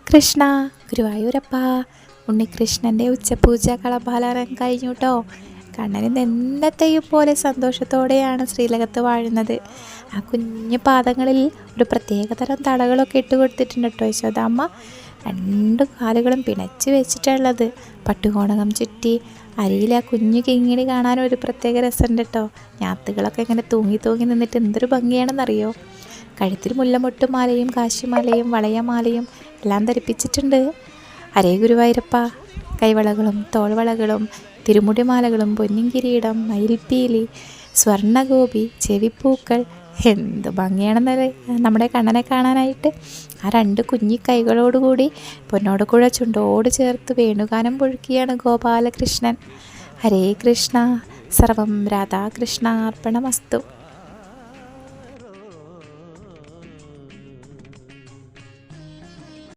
കൃഷ്ണ ഗുരുവായൂരപ്പ. ഉണ്ണികൃഷ്ണൻ്റെ ഉച്ചപൂജ കളഭാലാരം കഴിഞ്ഞു കേട്ടോ. കണ്ണന് എന്നത്തെയും പോലെ സന്തോഷത്തോടെയാണ് ശ്രീലകത്ത് വാഴുന്നത്. ആ കുഞ്ഞു പാദങ്ങളിൽ ഒരു പ്രത്യേകതരം തടകളൊക്കെ ഇട്ട് കൊടുത്തിട്ടുണ്ട് കേട്ടോ യശോദാമ്മ. രണ്ട് കാലുകളും പിണച്ച് വെച്ചിട്ടുള്ളത്. പട്ടുകോണകം ചുറ്റി അരിയിൽ ആ കുഞ്ഞു കിങ്ങിണി കാണാൻ ഒരു പ്രത്യേക രസമുണ്ട് കേട്ടോ. ഞാത്തുകളൊക്കെ ഇങ്ങനെ തൂങ്ങി തൂങ്ങി നിന്നിട്ട് എന്തൊരു ഭംഗിയാണെന്നറിയോ. കഴുത്തിൽ മുല്ലമൊട്ടുമാലയും കാശിമാലയും വളയമാലയും എല്ലാം ധരിപ്പിച്ചിട്ടുണ്ട്. ഹരേ ഗുരുവായൂരപ്പ. കൈവളകളും തോൾവളകളും തിരുമുടിമാലകളും പൊന്നിൻ കിരീടം മയിൽപ്പീലി സ്വർണ്ണഗോപി ചെവിപ്പൂക്കൾ എന്ത് ഭംഗിയാണെന്നല്ലേ നമ്മുടെ കണ്ണനെ കാണാനായിട്ട്. ആ രണ്ട് കുഞ്ഞി കൈകളോടുകൂടി പൊന്നോട് കുഴ ചുണ്ടോട് ചേർത്ത് വേണുഗാനം പൊഴുക്കിയാണ് ഗോപാലകൃഷ്ണൻ. ഹരേ കൃഷ്ണ. സർവം രാധാകൃഷ്ണ അർപ്പണമസ്തു.